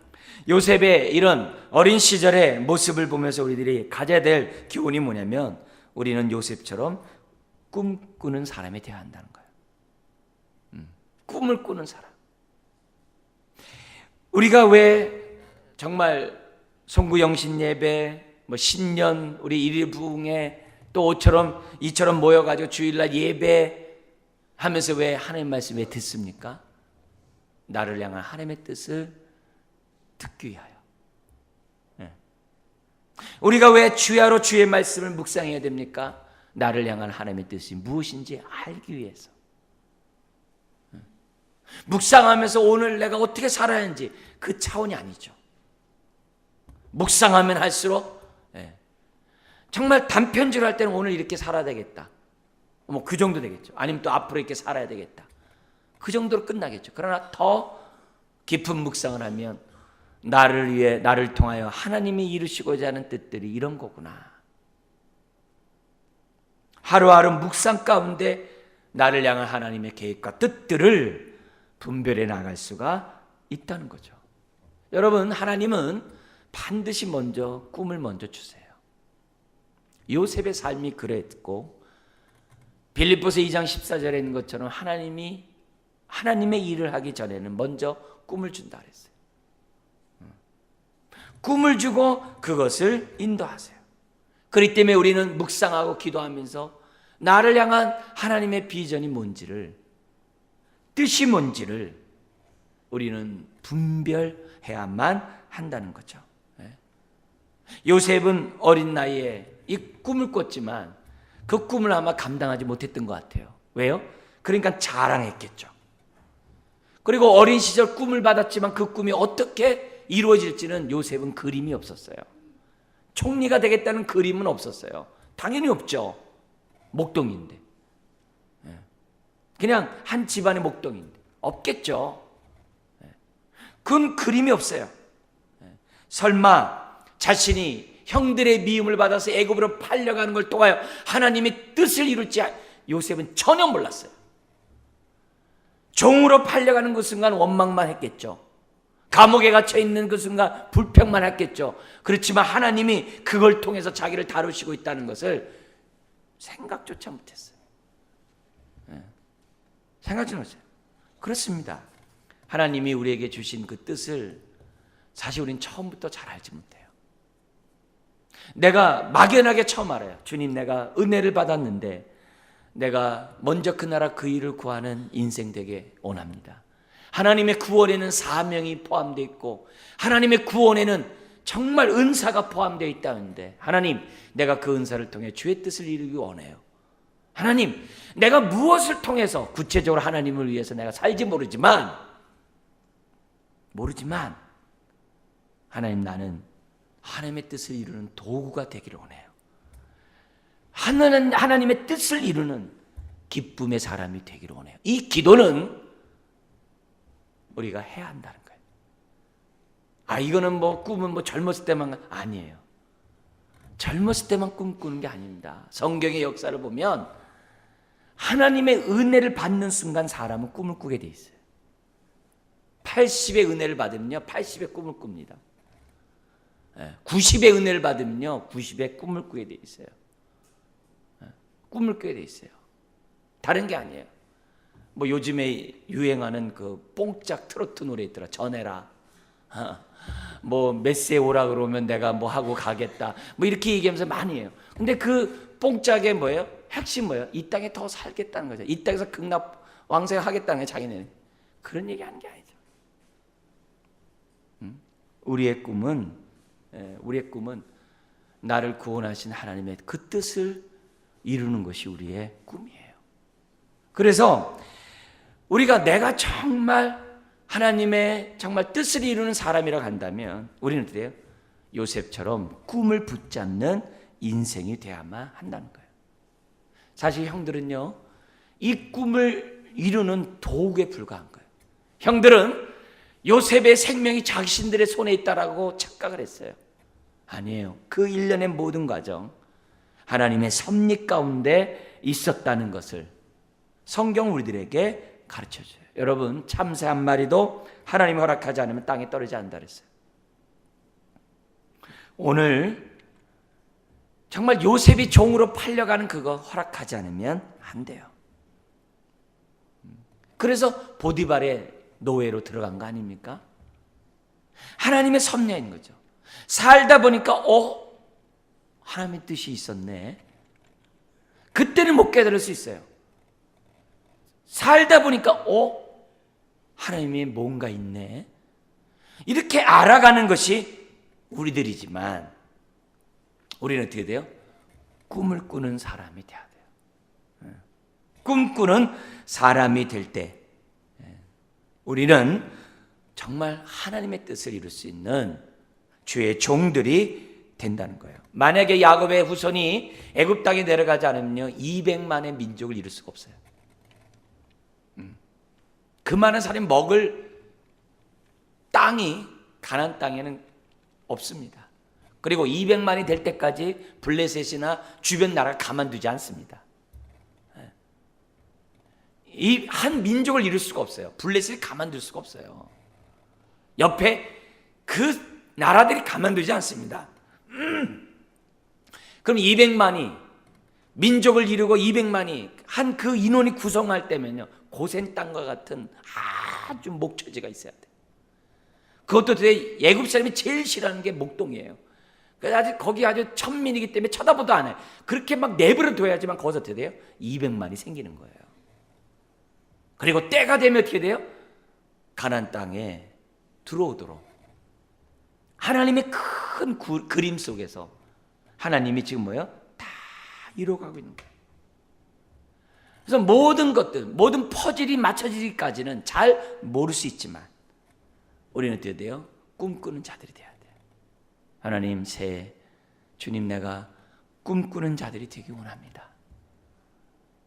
요셉의 이런 어린 시절의 모습을 보면서 우리들이 가져야 될 교훈이 뭐냐면 우리는 요셉처럼 꿈꾸는 사람이 되어야 한다는 거예요. 꿈을 꾸는 사람. 우리가 왜 정말 송구영신 예배, 신년 우리 일일 부흥회 또 이처럼 모여가지고 주일날 예배하면서 왜 하나님 말씀에 듣습니까? 나를 향한 하나님의 뜻을 듣기 위하여. 우리가 왜 주야로 주의 말씀을 묵상해야 됩니까? 나를 향한 하나님의 뜻이 무엇인지 알기 위해서. 묵상하면서 오늘 내가 어떻게 살아야 하는지 그 차원이 아니죠. 묵상하면 할수록 정말 단편지로 할 때는 오늘 이렇게 살아야 되겠다. 그 정도 되겠죠. 아니면 또 앞으로 이렇게 살아야 되겠다. 그 정도로 끝나겠죠. 그러나 더 깊은 묵상을 하면 나를 위해 나를 통하여 하나님이 이루시고자 하는 뜻들이 이런 거구나. 하루하루 묵상 가운데 나를 향한 하나님의 계획과 뜻들을 분별해 나갈 수가 있다는 거죠. 여러분, 하나님은 반드시 먼저 꿈을 먼저 주세요. 요셉의 삶이 그랬고 빌립보서 2장 14절에 있는 것처럼 하나님의 일을 하기 전에는 먼저 꿈을 준다 그랬어요. 꿈을 주고 그것을 인도하세요. 그렇기 때문에 우리는 묵상하고 기도하면서 나를 향한 하나님의 비전이 뭔지를, 뜻이 뭔지를 우리는 분별해야만 한다는 거죠. 요셉은 어린 나이에 이 꿈을 꿨지만 그 꿈을 아마 감당하지 못했던 것 같아요. 왜요? 그러니까 자랑했겠죠. 그리고 어린 시절 꿈을 받았지만 그 꿈이 어떻게 이루어질지는 요셉은 그림이 없었어요. 총리가 되겠다는 그림은 없었어요. 당연히 없죠. 목동인데. 그냥 한 집안의 목동인데. 없겠죠. 그건 그림이 없어요. 설마 자신이 형들의 미움을 받아서 애굽으로 팔려가는 걸 통하여 하나님의 뜻을 이룰지 요셉은 전혀 몰랐어요. 종으로 팔려가는 그 순간 원망만 했겠죠. 감옥에 갇혀 있는 그 순간 불평만 했겠죠. 그렇지만 하나님이 그걸 통해서 자기를 다루시고 있다는 것을 생각조차 못했어요. 생각지 못했어요. 그렇습니다. 하나님이 우리에게 주신 그 뜻을 사실 우리는 처음부터 잘 알지 못해요. 내가 막연하게 처음 알아요. 주님, 내가 은혜를 받았는데 내가 먼저 그 나라 그 일을 구하는 인생 되게 원합니다. 하나님의 구원에는 사명이 포함되어 있고 하나님의 구원에는 정말 은사가 포함되어 있다는데, 하나님, 내가 그 은사를 통해 주의 뜻을 이루기 원해요. 하나님, 내가 무엇을 통해서 구체적으로 하나님을 위해서 내가 살지 모르지만 하나님, 나는 하나님의 뜻을 이루는 도구가 되기를 원해요. 하나님의 뜻을 이루는 기쁨의 사람이 되기를 원해요. 이 기도는 우리가 해야 한다는 거예요. 이거는 뭐 꿈은 뭐 젊었을 때만, 아니에요. 젊었을 때만 꿈꾸는 게 아닙니다. 성경의 역사를 보면 하나님의 은혜를 받는 순간 사람은 꿈을 꾸게 돼 있어요. 80의 은혜를 받으면요 80의 꿈을 꿉니다. 90의 은혜를 받으면요 90의 꿈을 꾸게 돼 있어요. 꿈을 꾸게 돼 있어요. 다른 게 아니에요. 뭐 요즘에 유행하는 그 뽕짝 트로트 노래 있더라. 전해라. 뭐 메시에 오라 그러면 내가 뭐 하고 가겠다. 뭐 이렇게 얘기하면서 많이 해요. 근데 그 뽕짝의 뭐예요? 핵심 뭐예요? 이 땅에 더 살겠다는 거죠. 이 땅에서 극락 왕생하겠다는 거예요. 자기네는. 그런 얘기 하는 게 아니죠. 우리의 꿈은 나를 구원하신 하나님의 그 뜻을 이루는 것이 우리의 꿈이에요. 그래서 우리가 내가 정말 하나님의 정말 뜻을 이루는 사람이라고 한다면 우리는 어떻게 해요? 요셉처럼 꿈을 붙잡는 인생이 되어야만 한다는 거예요. 사실 형들은요, 이 꿈을 이루는 도구에 불과한 거예요. 형들은 요셉의 생명이 자신들의 손에 있다라고 착각을 했어요. 아니에요. 그 일련의 모든 과정, 하나님의 섭리 가운데 있었다는 것을 성경 우리들에게 가르쳐줘요. 여러분, 참새 한 마리도 하나님이 허락하지 않으면 땅에 떨어지지 않는다 그랬어요. 오늘 정말 요셉이 종으로 팔려가는 그거 허락하지 않으면 안 돼요. 그래서 보디발의 노예로 들어간 거 아닙니까? 하나님의 섭리인 거죠. 살다 보니까 하나님의 뜻이 있었네. 그때는 못 깨달을 수 있어요. 살다 보니까 하나님이 뭔가 있네. 이렇게 알아가는 것이 우리들이지만 우리는 어떻게 돼요? 꿈을 꾸는 사람이 돼야 돼요. 꿈꾸는 사람이 될 때 우리는 정말 하나님의 뜻을 이룰 수 있는 주의 종들이 된다는 거예요. 만약에 야곱의 후손이 애굽 땅에 내려가지 않으면요 200만의 민족을 이룰 수가 없어요. 그 많은 사람이 먹을 땅이 가나안 땅에는 없습니다. 그리고 200만이 될 때까지 블레셋이나 주변 나라를 가만두지 않습니다. 이 한 민족을 이룰 수가 없어요. 블레셋이 가만둘 수가 없어요. 옆에 그 나라들이 가만두지 않습니다. 그럼 200만이 민족을 이루고 200만이 한 그 인원이 구성할 때면요 고센 땅과 같은 아주 목초지가 있어야 돼요. 그것도 되게 애굽 사람이 제일 싫어하는 게 목동이에요. 그래서 거기 아주 천민이기 때문에 쳐다보도 안 해요. 그렇게 막 내버려 둬야지만 거기서 어떻게 돼요? 200만이 생기는 거예요. 그리고 때가 되면 어떻게 돼요? 가나안 땅에 들어오도록 하나님의 큰 그림 속에서 하나님이 지금 뭐예요? 다 이루어가고 있는 거예요. 그래서 모든 것들, 모든 퍼즐이 맞춰지기까지는 잘 모를 수 있지만 우리는 어떻게 돼요? 꿈꾸는 자들이 돼야 돼요. 하나님, 주님, 내가 꿈꾸는 자들이 되기 원합니다.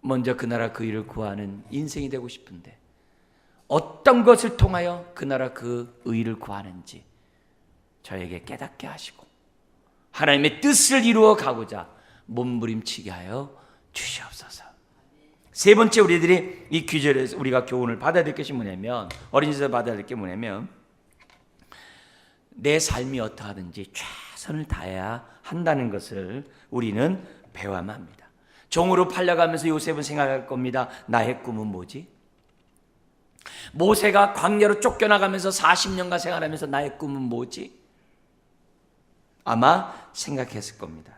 먼저 그 나라 그 일을 구하는 인생이 되고 싶은데 어떤 것을 통하여 그 나라 그 의를 구하는지 저에게 깨닫게 하시고 하나님의 뜻을 이루어 가고자 몸부림치게 하여 주시옵소서. 세 번째 우리들이 이 규절에서 우리가 교훈을 받아야 될 것이 뭐냐면, 어린이집에서 받아야 될 게 뭐냐면, 내 삶이 어떠하든지 최선을 다해야 한다는 것을 우리는 배워야만 합니다. 종으로 팔려가면서 요셉은 생각할 겁니다. 나의 꿈은 뭐지? 모세가 광야로 쫓겨나가면서 40년간 생활하면서 나의 꿈은 뭐지? 아마 생각했을 겁니다.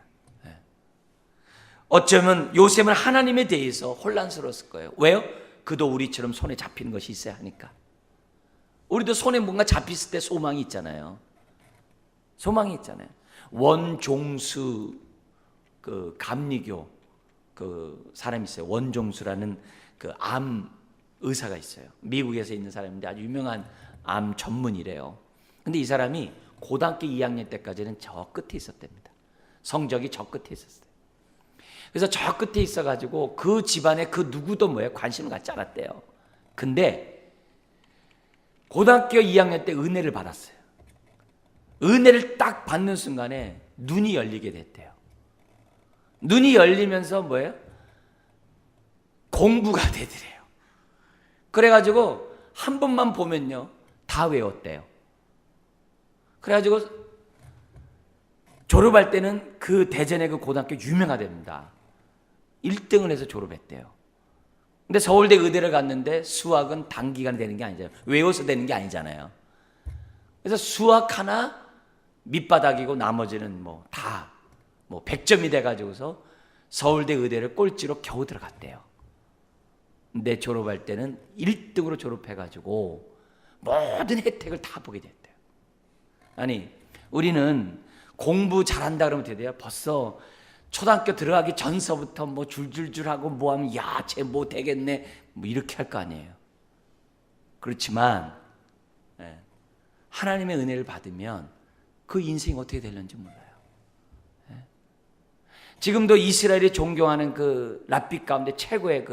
어쩌면 요셉은 하나님에 대해서 혼란스러웠을 거예요. 왜요? 그도 우리처럼 손에 잡히는 것이 있어야 하니까. 우리도 손에 뭔가 잡혔을 때 소망이 있잖아요. 소망이 있잖아요. 원종수 그 감리교 그 사람이 있어요. 원종수라는 그 암 의사가 있어요. 미국에서 있는 사람인데 아주 유명한 암 전문이래요. 근데 이 사람이 고등학교 2학년 때까지는 저 끝에 있었답니다. 성적이 저 끝에 있었어요. 그래서 저 끝에 있어가지고 그 집안에 그 누구도 뭐에 관심을 갖지 않았대요. 근데 고등학교 2학년 때 은혜를 받았어요. 은혜를 딱 받는 순간에 눈이 열리게 됐대요. 눈이 열리면서 뭐예요? 공부가 되더래요. 그래가지고 한 번만 보면요 다 외웠대요. 그래가지고 졸업할 때는 그 대전의 그 고등학교 유명하답니다. 1등을 해서 졸업했대요. 근데 서울대 의대를 갔는데 수학은 단기간에 되는 게 아니잖아요. 외워서 되는 게 아니잖아요. 그래서 수학 하나 밑바닥이고 나머지는 뭐 다 뭐 100점이 돼가지고서 서울대 의대를 꼴찌로 겨우 들어갔대요. 근데 졸업할 때는 1등으로 졸업해가지고 모든 혜택을 다 보게 됐대요. 아니 우리는 공부 잘한다 그러면 어떻게 돼요? 벌써 초등학교 들어가기 전서부터 뭐 줄줄줄 하고 뭐 하면 야, 쟤 뭐 되겠네 뭐 이렇게 할 거 아니에요. 그렇지만 하나님의 은혜를 받으면 그 인생이 어떻게 되는지 몰라요. 지금도 이스라엘이 존경하는 그 랍비 가운데 최고의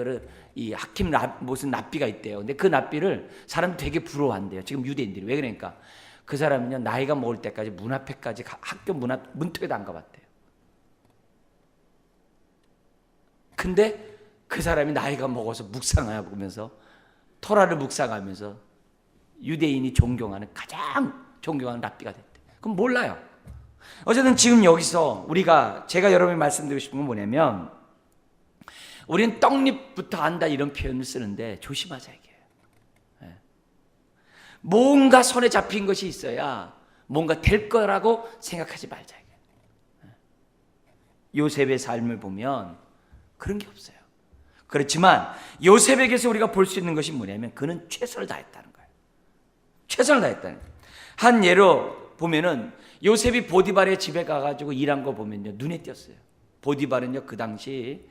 이 하킴 무슨 랍비가 있대요. 근데 그 랍비를 사람들이 되게 부러워한대요. 지금 유대인들이. 왜 그러니까 그 사람은요 나이가 먹을 때까지 문 앞에까지 학교 문턱에도 안 가봤대요. 근데 그 사람이 나이가 먹어서 묵상하면서 토라를 묵상하면서 유대인이 존경하는 가장 존경하는 랍비가 됐대. 그럼 몰라요. 어쨌든 지금 여기서 제가 여러분이 말씀드리고 싶은 건 뭐냐면 우리는 떡잎부터 안다 이런 표현을 쓰는데 조심하자 이게요. 뭔가 손에 잡힌 것이 있어야 뭔가 될 거라고 생각하지 말자 이게요. 요셉의 삶을 보면 그런 게 없어요. 그렇지만 요셉에게서 우리가 볼 수 있는 것이 뭐냐면 그는 최선을 다했다는 거예요. 최선을 다했다는 거예요. 한 예로 보면은 요셉이 보디발의 집에 가가지고 일한 거 보면요 눈에 띄었어요. 보디발은요 그 당시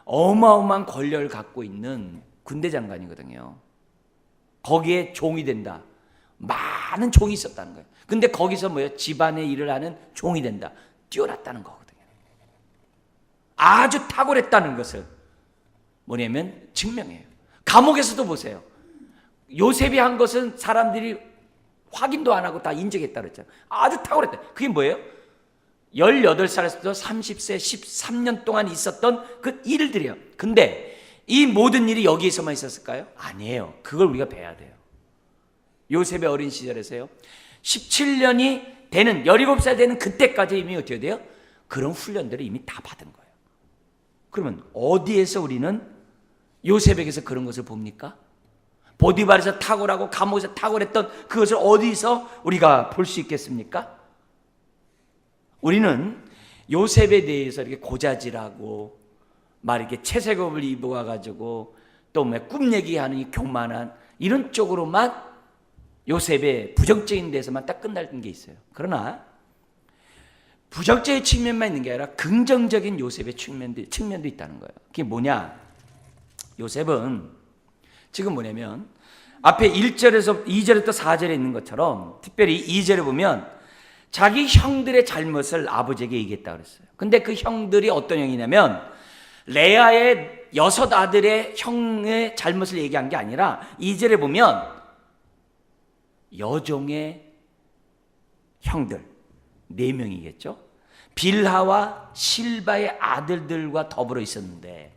어마어마한 권력을 갖고 있는 군대 장관이거든요. 거기에 종이 된다. 많은 종이 있었다는 거예요. 근데 거기서 뭐예요? 집안의 일을 하는 종이 된다. 뛰어났다는 거거든요. 아주 탁월했다는 것을 뭐냐면 증명해요. 감옥에서도 보세요. 요셉이 한 것은 사람들이 확인도 안 하고 다 인정했다 그랬잖아요. 아주 탁월했다. 그게 뭐예요? 18살에서 30세 13년 동안 있었던 그 일들이에요. 근데 이 모든 일이 여기에서만 있었을까요? 아니에요. 그걸 우리가 배워야 돼요. 요셉의 어린 시절에서요 17년이 되는 17살 되는 그때까지 이미 어떻게 돼요? 그런 훈련들을 이미 다 받은 거예요. 그러면 어디에서 우리는 요셉에게서 그런 것을 봅니까? 보디발에서 탁월하고 감옥에서 탁월했던 그것을 어디서 우리가 볼 수 있겠습니까? 우리는 요셉에 대해서 이렇게 고자질하고 막 이렇게 채색업을 입어가지고 또 뭐 꿈 얘기하는 이 교만한 이런 쪽으로만 요셉의 부정적인 데서만 딱 끝나는 게 있어요. 그러나 부정적인 측면만 있는 게 아니라 긍정적인 요셉의 측면도 있다는 거예요. 그게 뭐냐? 요셉은 지금 뭐냐면 앞에 1절에서 2절부터 4절에 있는 것처럼 특별히 2절에 보면 자기 형들의 잘못을 아버지에게 얘기했다 그랬어요. 근데 그 형들이 어떤 형이냐면 레아의 6 아들의 형의 잘못을 얘기한 게 아니라 2절에 보면 여종의 형들 4명이겠죠. 빌하와 실바의 아들들과 더불어 있었는데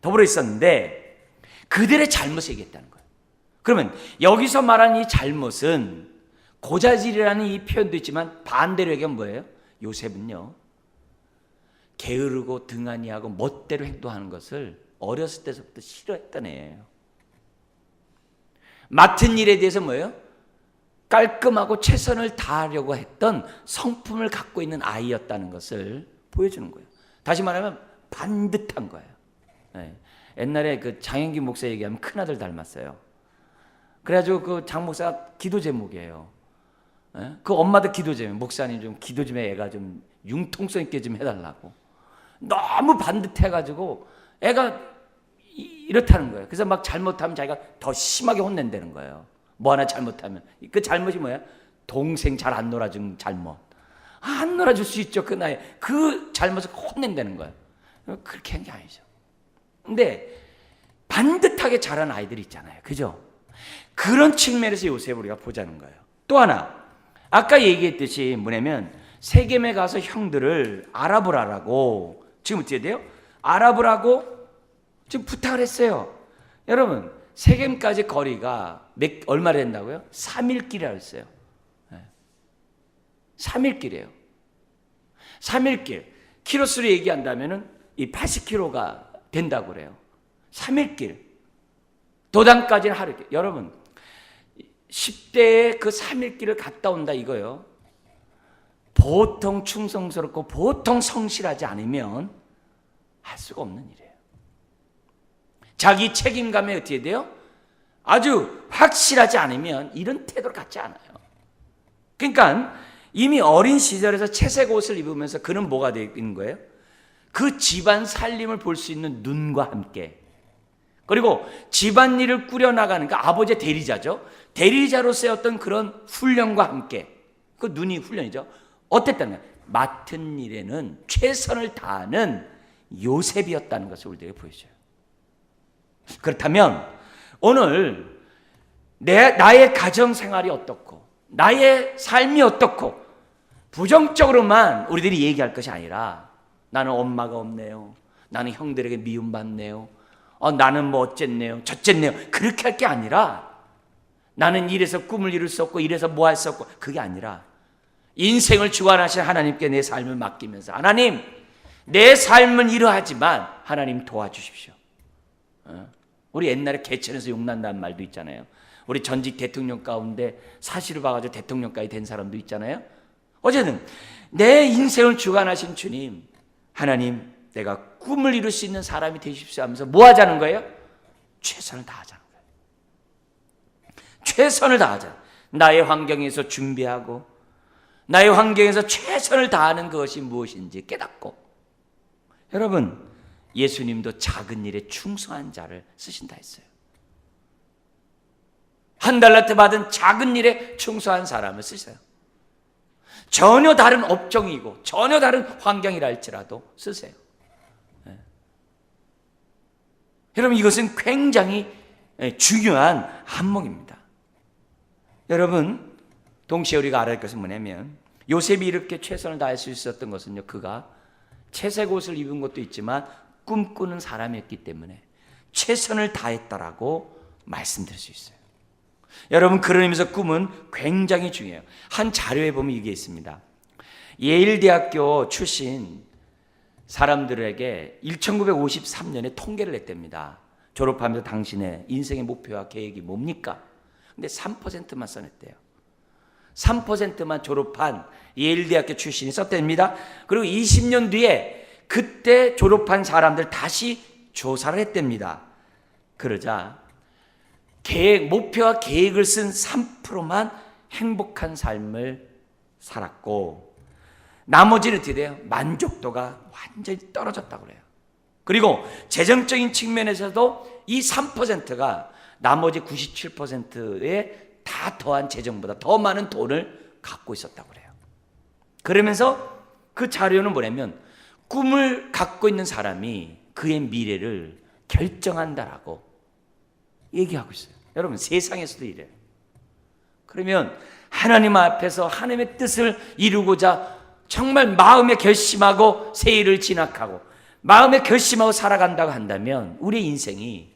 더불어 있었는데 그들의 잘못을 얘기했다는 거예요. 그러면 여기서 말하는 이 잘못은 고자질이라는 이 표현도 있지만 반대로 얘기하면 뭐예요? 요셉은요, 게으르고 등한히하고 멋대로 행동하는 것을 어렸을 때부터 싫어했던 애예요. 맡은 일에 대해서 뭐예요? 깔끔하고 최선을 다하려고 했던 성품을 갖고 있는 아이였다는 것을 보여주는 거예요. 다시 말하면 반듯한 거예요. 네. 옛날에 그 장영기 목사 얘기하면 큰아들 닮았어요. 그래가지고 그 장 목사가 기도 제목이에요. 네? 그 엄마도 기도 제목, 목사님 좀 기도 좀 해, 애가 좀 융통성 있게 좀 해달라고. 너무 반듯해가지고 애가 이렇다는 거예요. 그래서 막 잘못하면 자기가 더 심하게 혼낸다는 거예요. 뭐 하나 잘못하면. 그 잘못이 뭐야? 동생 잘 안 놀아준 잘못. 안 놀아줄 수 있죠, 그 나이에. 그 잘못을 혼낸다는 거예요. 그렇게 한 게 아니죠. 근데 반듯하게 자란 아이들이 있잖아요. 그죠? 그런 측면에서 요셉을 우리가 보자는 거예요. 또 하나, 아까 얘기했듯이 뭐냐면 세겜에 가서 형들을 알아보라고, 지금 어떻게 돼요? 알아보라고 지금 부탁을 했어요. 여러분, 세겜까지 거리가 얼마나 된다고요? 3일길이라고 했어요. 3일길이에요. 3일길. 키로수로 얘기한다면은 이 80km가 된다고 그래요. 3일길. 도당까지는 하루길. 여러분, 10대에 그 3일길을 갔다 온다 이거요. 보통 충성스럽고 보통 성실하지 않으면 할 수가 없는 일이에요. 자기 책임감에 어떻게 돼요? 아주 확실하지 않으면 이런 태도를 갖지 않아요. 그러니까 이미 어린 시절에서 채색 옷을 입으면서 그는 뭐가 되는 거예요? 그 집안 살림을 볼 수 있는 눈과 함께, 그리고 집안일을 꾸려나가는, 그러니까 아버지의 대리자죠. 대리자로서의 어떤 그런 훈련과 함께, 그 눈이 훈련이죠. 어땠다는 거예요? 맡은 일에는 최선을 다하는 요셉이었다는 것을 우리에게 보여줘요. 그렇다면 오늘 나의 가정생활이 어떻고 나의 삶이 어떻고 부정적으로만 우리들이 얘기할 것이 아니라, 나는 엄마가 없네요, 나는 형들에게 미움받네요, 나는 뭐 어쨌네요, 저쨌네요, 그렇게 할 게 아니라, 나는 이래서 꿈을 이룰 수 없고 이래서 뭐 할 수 없고, 그게 아니라 인생을 주관하신 하나님께 내 삶을 맡기면서, 하나님, 내 삶은 이러하지만 하나님 도와주십시오. 우리 옛날에 개천에서 용난다는 말도 있잖아요. 우리 전직 대통령 가운데 사실을 봐가지고 대통령까지 된 사람도 있잖아요. 어쨌든 내 인생을 주관하신 주님, 하나님, 내가 꿈을 이룰 수 있는 사람이 되십시오 하면서 뭐 하자는 거예요? 최선을 다하자는 거예요. 최선을 다하자. 나의 환경에서 준비하고 나의 환경에서 최선을 다하는 것이 무엇인지 깨닫고. 여러분, 예수님도 작은 일에 충성한 자를 쓰신다 했어요. $1 받은 작은 일에 충성한 사람을 쓰세요. 전혀 다른 업종이고 전혀 다른 환경이라 할지라도 쓰세요. 여러분, 이것은 굉장히 중요한 한목입니다. 여러분, 동시에 우리가 알아야 할 것은 뭐냐면, 요셉이 이렇게 최선을 다할 수 있었던 것은요, 그가 채색 옷을 입은 것도 있지만 꿈꾸는 사람이었기 때문에 최선을 다했다라고 말씀드릴 수 있어요. 여러분, 그런 의미에서 꿈은 굉장히 중요해요. 한 자료에 보면 이게 있습니다. 예일대학교 출신 사람들에게 1953년에 통계를 냈답니다. 졸업하면서 당신의 인생의 목표와 계획이 뭡니까? 근데 3%만 써냈대요. 3%만 졸업한 예일대학교 출신이 썼답니다. 그리고 20년 뒤에 그때 졸업한 사람들 다시 조사를 했답니다. 그러자 목표와 계획을 쓴 3%만 행복한 삶을 살았고, 나머지는 어떻게 돼요? 만족도가 완전히 떨어졌다고 그래요. 그리고 재정적인 측면에서도 이 3%가 나머지 97%에 다 더한 재정보다 더 많은 돈을 갖고 있었다고 그래요. 그러면서 그 자료는 뭐냐면, 꿈을 갖고 있는 사람이 그의 미래를 결정한다라고 얘기하고 있어요. 여러분, 세상에서도 이래요. 그러면 하나님 앞에서 하나님의 뜻을 이루고자 정말 마음에 결심하고 새 일을 진학하고 마음에 결심하고 살아간다고 한다면 우리 인생이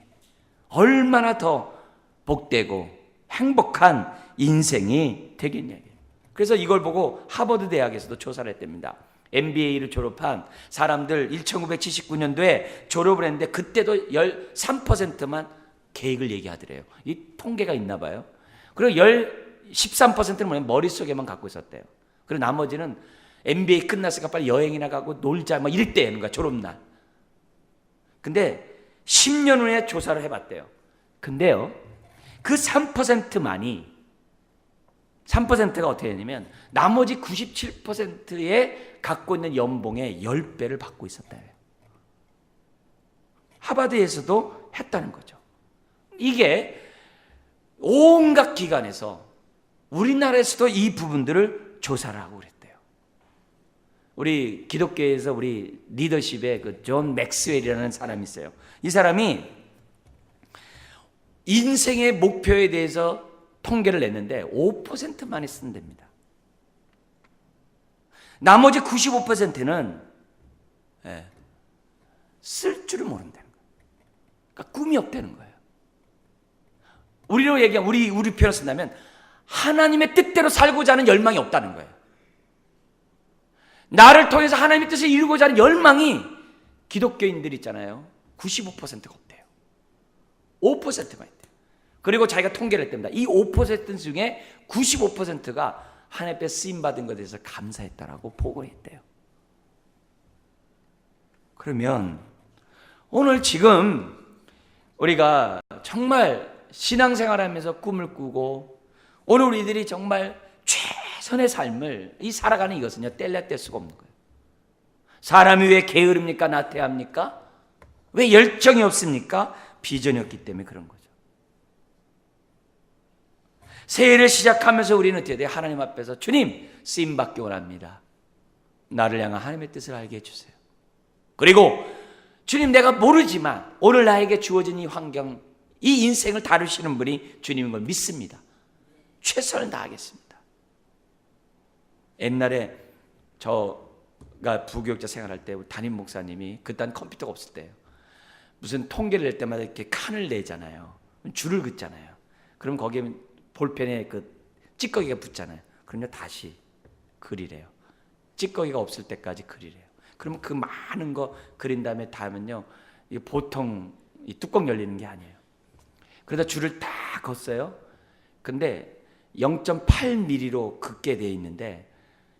얼마나 더 복되고 행복한 인생이 되겠냐. 그래서 이걸 보고 하버드 대학에서도 조사를 했답니다. MBA를 졸업한 사람들 1979년도에 졸업을 했는데 그때도 13%만 계획을 얘기하더래요. 이 통계가 있나 봐요. 그리고 13%는 머릿속에만 갖고 있었대요. 그리고 나머지는 MBA 끝났으니까 빨리 여행이나 가고 놀자 막 이럴 때 하는 거야, 졸업날. 근데 10년 후에 조사를 해봤대요. 근데요, 그 3%가 어떻게 되냐면 나머지 97%의 갖고 있는 연봉의 10배를 받고 있었다. 하버드에서도 했다는 거죠. 이게 온갖 기관에서 우리나라에서도 이 부분들을 조사를 하고 그랬대요. 우리 기독교에서 우리 리더십에 그 존 맥스웰이라는 사람이 있어요. 이 사람이 인생의 목표에 대해서 통계를 냈는데 5%만에 쓴답니다. 나머지 95%는 쓸 줄을 모른다는 거예요. 그러니까 꿈이 없다는 거예요. 우리로 얘기하면 우리 표현을 쓴다면 하나님의 뜻대로 살고자 하는 열망이 없다는 거예요. 나를 통해서 하나님의 뜻을 이루고자 하는 열망이 기독교인들 있잖아요. 95%가 없대요. 5%만 있대요. 그리고 자기가 통계를 했답니다. 이 5% 중에 95%가 하나님 앞에 쓰임받은 것에 대해서 감사했다라고 보고했대요. 그러면 오늘 지금 우리가 정말 신앙생활하면서 꿈을 꾸고 오늘 우리들이 정말 최선의 삶을 살아가는 이것은요, 뗄래야 뗄 수가 없는 거예요. 사람이 왜 게으릅니까? 나태합니까? 왜 열정이 없습니까? 비전이 없기 때문에 그런 거죠. 새해를 시작하면서 우리는 어떻게 돼요? 하나님 앞에서 주님, 쓰임받기 원합니다. 나를 향한 하나님의 뜻을 알게 해주세요. 그리고 주님, 내가 모르지만 오늘 나에게 주어진 이 환경, 이 인생을 다루시는 분이 주님인 걸 믿습니다. 최선을 다하겠습니다. 옛날에 저가 부교육자 생활할 때 담임 목사님이 그딴 컴퓨터가 없을 때예요. 무슨 통계를 낼 때마다 이렇게 칸을 내잖아요. 줄을 긋잖아요. 그럼 거기에 볼펜에 그 찌꺼기가 붙잖아요. 그러면 다시 그리래요. 찌꺼기가 없을 때까지 그리래요. 그러면 그 많은 거 그린 다음에 닿으면요, 이게 보통 이 뚜껑 열리는 게 아니에요. 그러다 줄을 다 걷어요. 근데 0.8mm로 긋게 돼 있는데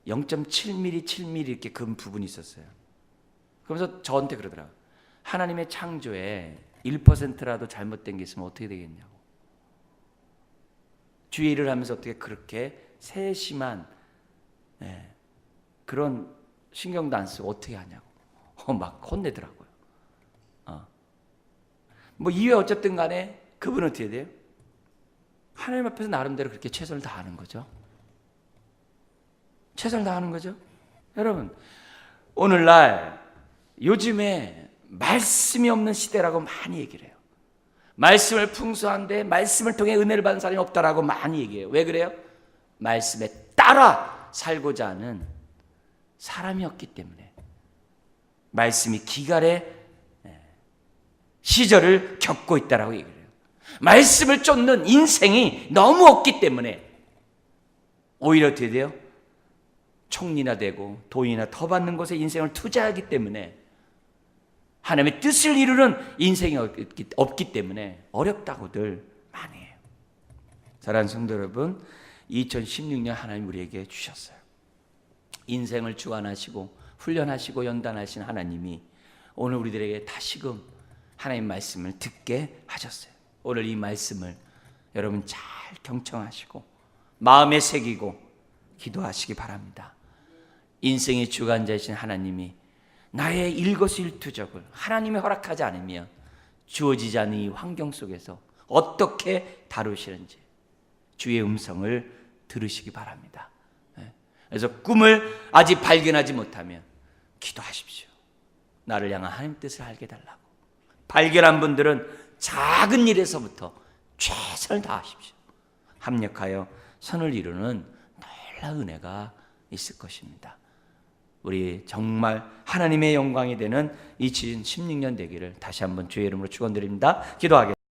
0.7mm, 7mm 이렇게 근 부분이 있었어요. 그러면서 저한테 그러더라고요. 하나님의 창조에 1%라도 잘못된 게 있으면 어떻게 되겠냐고. 주의 일을 하면서 어떻게 그렇게 세심한 그런 신경도 안 쓰고 어떻게 하냐고 막 혼내더라고요. 뭐 이외 어쨌든 간에 그분은 어떻게 돼요? 하나님 앞에서 나름대로 그렇게 최선을 다하는 거죠. 최선을 다하는 거죠. 여러분, 오늘날 요즘에 말씀이 없는 시대라고 많이 얘기를 해요. 말씀을 풍성한데 말씀을 통해 은혜를 받는 사람이 없다라고 많이 얘기해요. 왜 그래요? 말씀에 따라 살고자 하는 사람이 없기 때문에. 말씀이 기갈의 시절을 겪고 있다라고 얘기를 해요. 말씀을 쫓는 인생이 너무 없기 때문에 오히려 어떻게 돼요? 총리나 되고 돈이나 더 받는 곳에 인생을 투자하기 때문에 하나님의 뜻을 이루는 인생이 없기 때문에 어렵다고들 많이 해요. 사랑하는 성도 여러분, 2016년 하나님 우리에게 주셨어요. 인생을 주관하시고 훈련하시고 연단하신 하나님이 오늘 우리들에게 다시금 하나님 말씀을 듣게 하셨어요. 오늘 이 말씀을 여러분 잘 경청하시고 마음에 새기고 기도하시기 바랍니다. 인생의 주관자이신 하나님이 나의 일거수일투족을 하나님이 허락하지 않으면 주어지지 않은 이 환경 속에서 어떻게 다루시는지 주의 음성을 들으시기 바랍니다. 그래서 꿈을 아직 발견하지 못하면 기도하십시오. 나를 향한 하나님 뜻을 알게 달라고. 발견한 분들은 작은 일에서부터 최선을 다하십시오. 합력하여 선을 이루는 놀라운 은혜가 있을 것입니다. 우리 정말 하나님의 영광이 되는 2016년 되기를 다시 한번 주의 이름으로 축원드립니다. 기도하겠습니다.